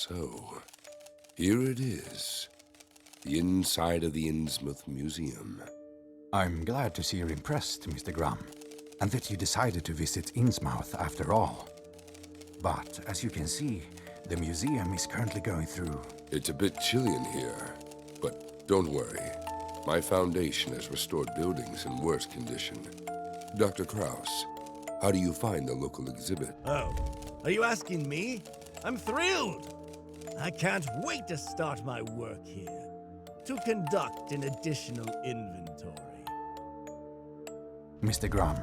So, here it is. The inside of the Innsmouth Museum. I'm glad to see you're impressed, Mr. Graham, and that you decided to visit Innsmouth after all. But, as you can see, the museum is currently going through... It's a bit chilly in here, but don't worry. My foundation has restored buildings in worse condition. Dr. Krauss, how do you find the local exhibit? Oh, are you asking me? I'm thrilled! I can't wait to start my work here, to conduct an additional inventory. Mr. Graham,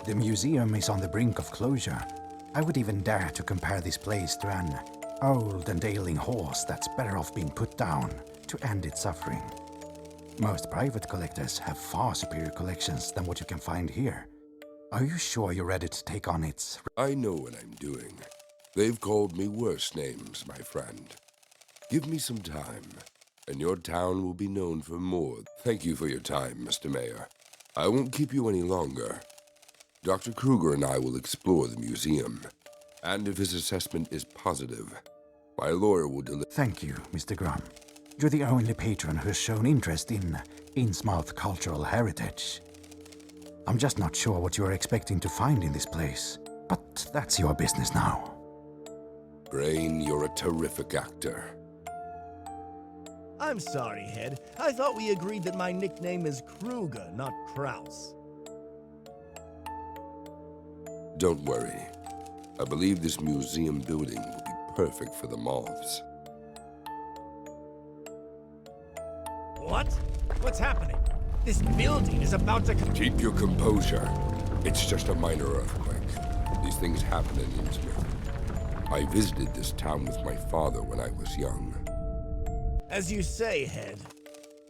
the museum is on the brink of closure. I would even dare to compare this place to an old and ailing horse that's better off being put down to end its suffering. Most private collectors have far superior collections than what you can find here. Are you sure you're ready to take on its... I know what I'm doing. They've called me worse names, my friend. Give me some time, and your town will be known for more. Thank you for your time, Mr. Mayor. I won't keep you any longer. Dr. Kruger and I will explore the museum, and if his assessment is positive, my lawyer will deliver... Thank you, Mr. Graham. You're the only patron who has shown interest in Innsmouth cultural heritage. I'm just not sure what you're expecting to find in this place, but that's your business now. Brain, you're a terrific actor. I'm sorry, Head. I thought we agreed that my nickname is Kruger, not Kraus. Don't worry. I believe this museum building will be perfect for the moths. What? What's happening? This building is about to... Keep your composure. It's just a minor earthquake. These things happen in Innsmouth. I visited this town with my father when I was young. As you say, Head.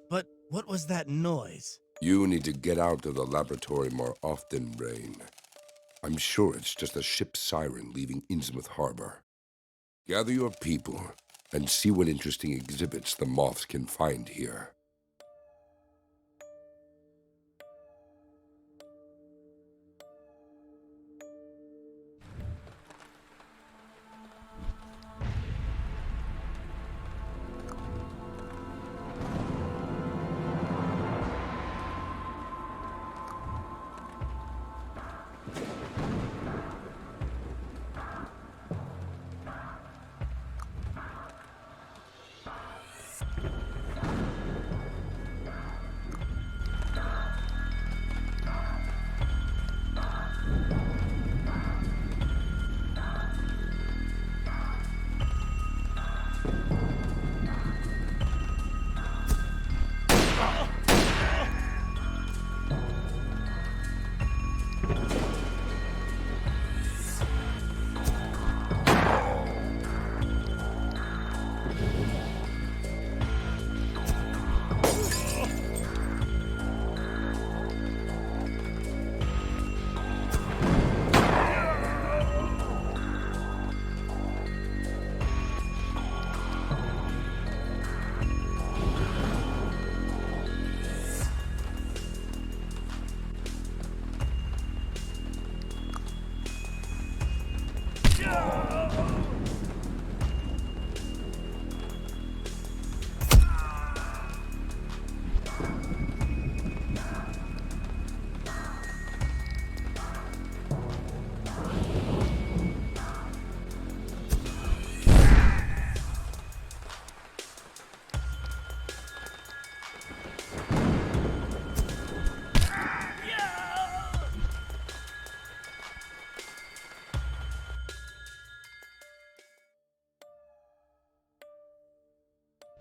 But what was that noise? You need to get out to the laboratory more often, Brain. I'm sure it's just a ship's siren leaving Innsmouth Harbor. Gather your people and see what interesting exhibits the moths can find here.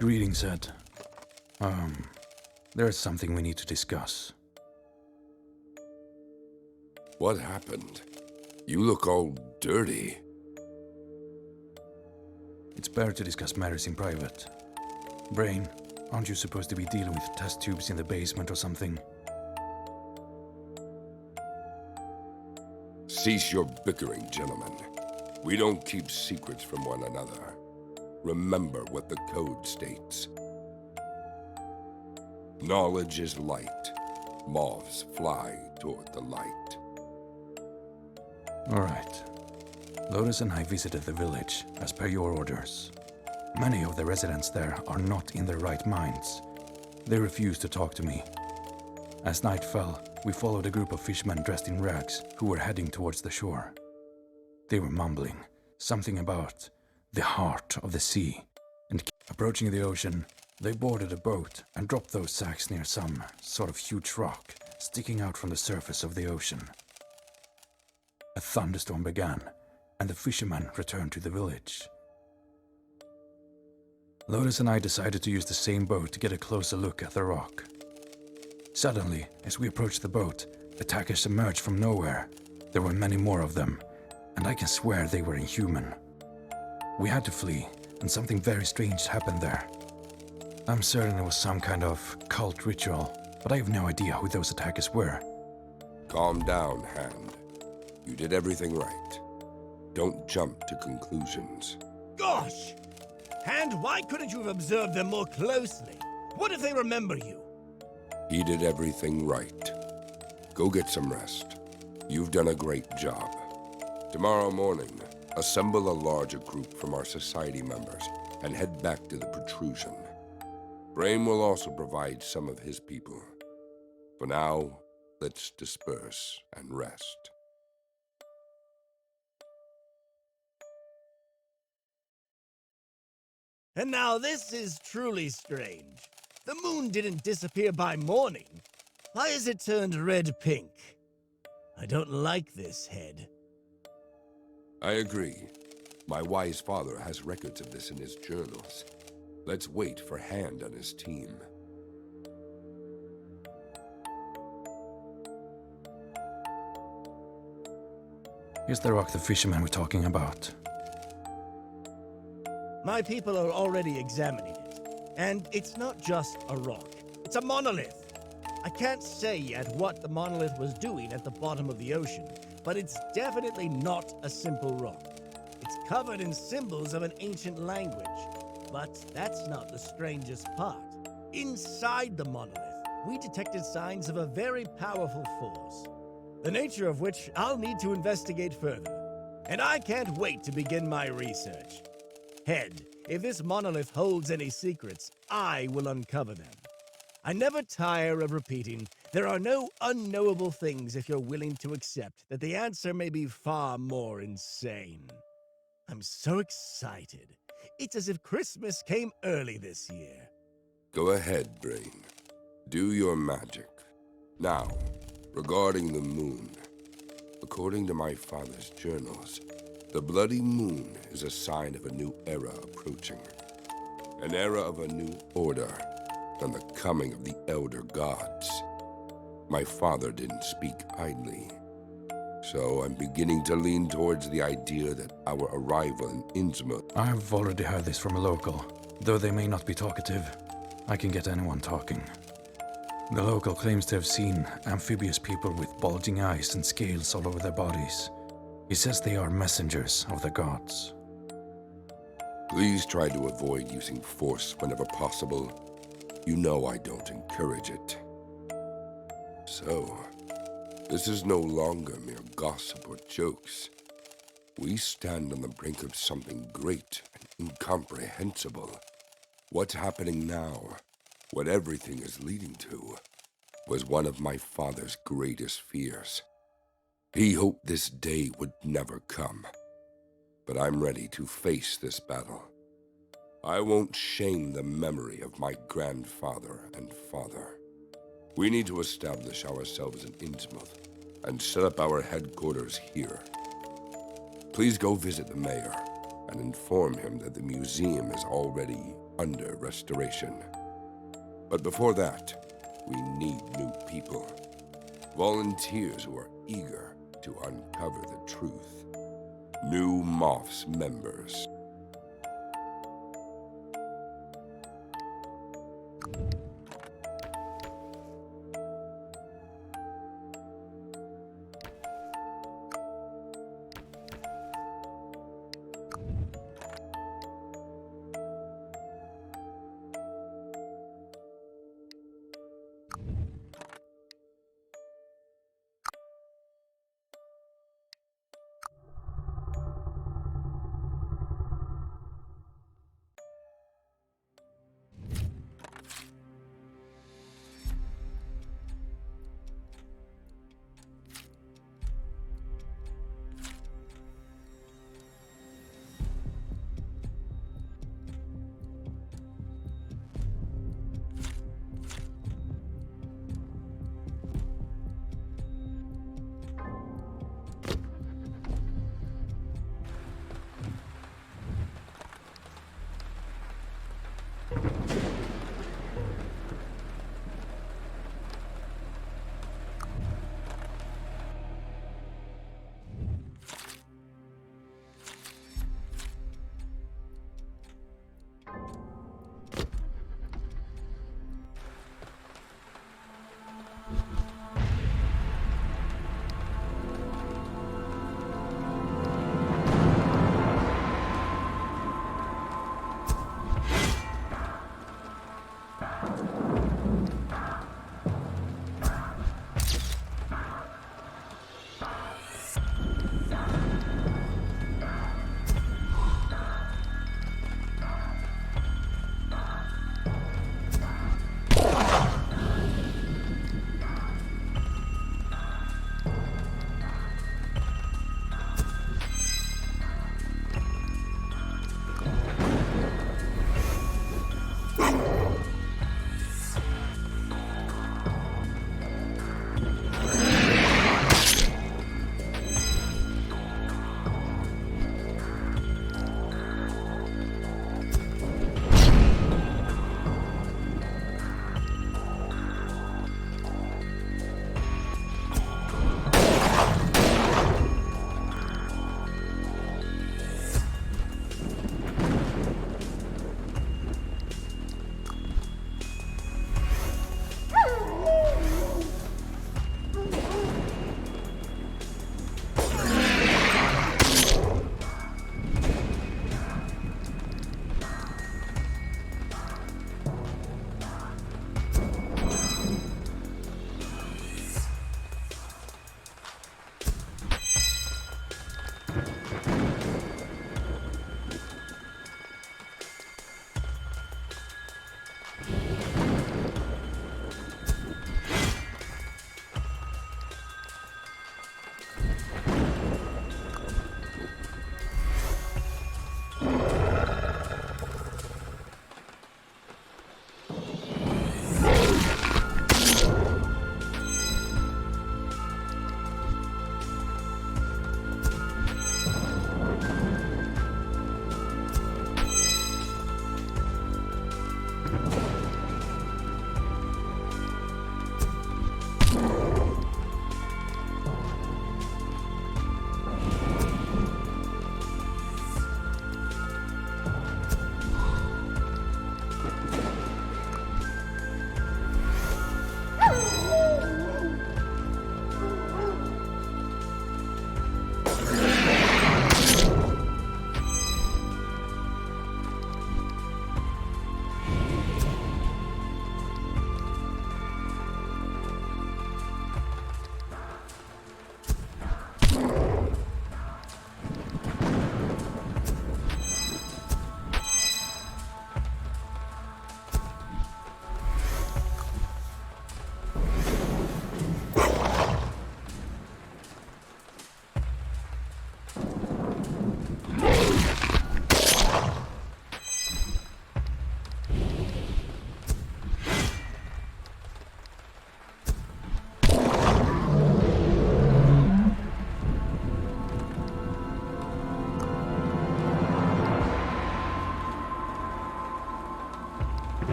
Greetings, Ed. There's something we need to discuss. What happened? You look all dirty. It's better to discuss matters in private. Brain, aren't you supposed to be dealing with test tubes in the basement or something? Cease your bickering, gentlemen. We don't keep secrets from one another. Remember what the code states. Knowledge is light. Moths fly toward the light. All right. Lotus and I visited the village, as per your orders. Many of the residents there are not in their right minds. They refuse to talk to me. As night fell, we followed a group of fishermen dressed in rags who were heading towards the shore. They were mumbling something about the heart of the sea, and approaching the ocean, they boarded a boat and dropped those sacks near some sort of huge rock sticking out from the surface of the ocean. A thunderstorm began, and the fishermen returned to the village. Lotus and I decided to use the same boat to get a closer look at the rock. Suddenly, as we approached the boat, attackers emerged from nowhere. There were many more of them, and I can swear they were inhuman. We had to flee, and something very strange happened there. I'm certain it was some kind of cult ritual, but I have no idea who those attackers were. Calm down, Hand. You did everything right. Don't jump to conclusions. Gosh! Hand, why couldn't you have observed them more closely? What if they remember you? He did everything right. Go get some rest. You've done a great job. Tomorrow morning, assemble a larger group from our society members and head back to the protrusion. Brain will also provide some of his people. For now, let's disperse and rest. And now this is truly strange. The moon didn't disappear by morning. Why has it turned red-pink? I don't like this, Head. I agree. My wise father has records of this in his journals. Let's wait for Hand and his team. Here's the rock the fishermen were talking about. My people are already examining it. And it's not just a rock. It's a monolith. I can't say yet what the monolith was doing at the bottom of the ocean, but it's definitely not a simple rock. It's covered in symbols of an ancient language. But that's not the strangest part. Inside the monolith, we detected signs of a very powerful force, the nature of which I'll need to investigate further. And I can't wait to begin my research. Head, if this monolith holds any secrets, I will uncover them. I never tire of repeating, there are no unknowable things if you're willing to accept that the answer may be far more insane. I'm so excited. It's as if Christmas came early this year. Go ahead, Brain. Do your magic. Now, regarding the moon. According to my father's journals, the bloody moon is a sign of a new era approaching. An era of a new order, and the coming of the elder gods. My father didn't speak idly. So I'm beginning to lean towards the idea that our arrival in Innsmouth... I've already heard this from a local. Though they may not be talkative, I can get anyone talking. The local claims to have seen amphibious people with bulging eyes and scales all over their bodies. He says they are messengers of the gods. Please try to avoid using force whenever possible. You know I don't encourage it. So, this is no longer mere gossip or jokes. We stand on the brink of something great and incomprehensible. What's happening now, what everything is leading to, was one of my father's greatest fears. He hoped this day would never come. But I'm ready to face this battle. I won't shame the memory of my grandfather and father. We need to establish ourselves in Innsmouth and set up our headquarters here. Please go visit the mayor and inform him that the museum is already under restoration. But before that, we need new people. Volunteers who are eager to uncover the truth. New Moth's members.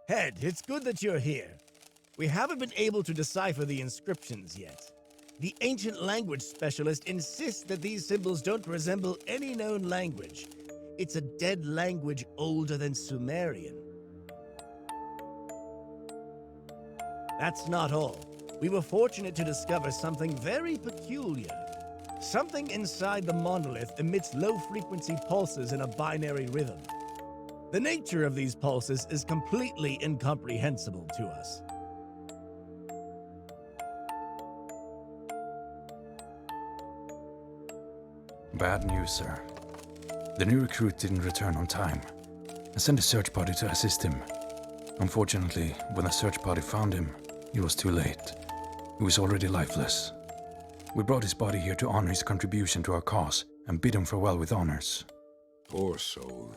Head, it's good that you're here. We haven't been able to decipher the inscriptions yet. The ancient language specialist insists that these symbols don't resemble any known language. It's a dead language older than Sumerian. That's not all. We were fortunate to discover something very peculiar. Something inside the monolith emits low-frequency pulses in a binary rhythm. The nature of these pulses is completely incomprehensible to us. Bad news, sir. The new recruit didn't return on time. I sent a search party to assist him. Unfortunately, when the search party found him, it was too late. He was already lifeless. We brought his body here to honor his contribution to our cause and bid him farewell with honors. Poor soul.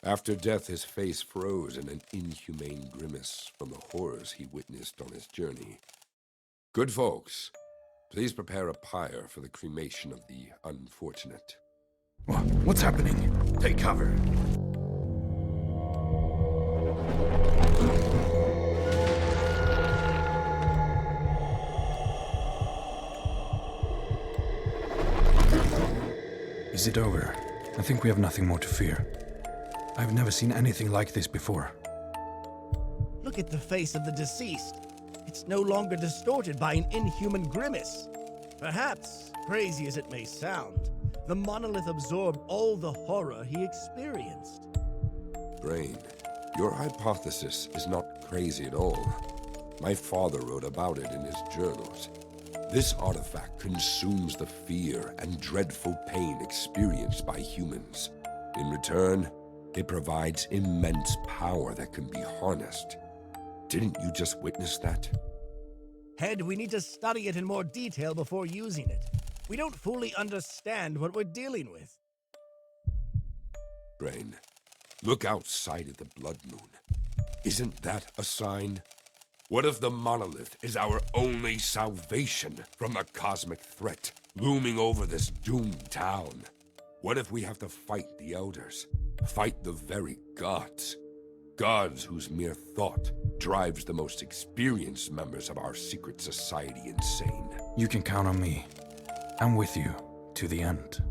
After death, his face froze in an inhumane grimace from the horrors he witnessed on his journey. Good folks, please prepare a pyre for the cremation of the unfortunate. What's happening? Take cover. Is it over? I think we have nothing more to fear. I've never seen anything like this before. Look at the face of the deceased. It's no longer distorted by an inhuman grimace. Perhaps, crazy as it may sound, the monolith absorbed all the horror he experienced. Brain, your hypothesis is not crazy at all. My father wrote about it in his journals. This artifact consumes the fear and dreadful pain experienced by humans. In return, it provides immense power that can be harnessed. Didn't you just witness that? Head, we need to study it in more detail before using it. We don't fully understand what we're dealing with. Brain, look outside at the blood moon. Isn't that a sign? What if the monolith is our only salvation from the cosmic threat looming over this doomed town? What if we have to fight the elders? Fight the very gods? Gods whose mere thought drives the most experienced members of our secret society insane. You can count on me. I'm with you to the end.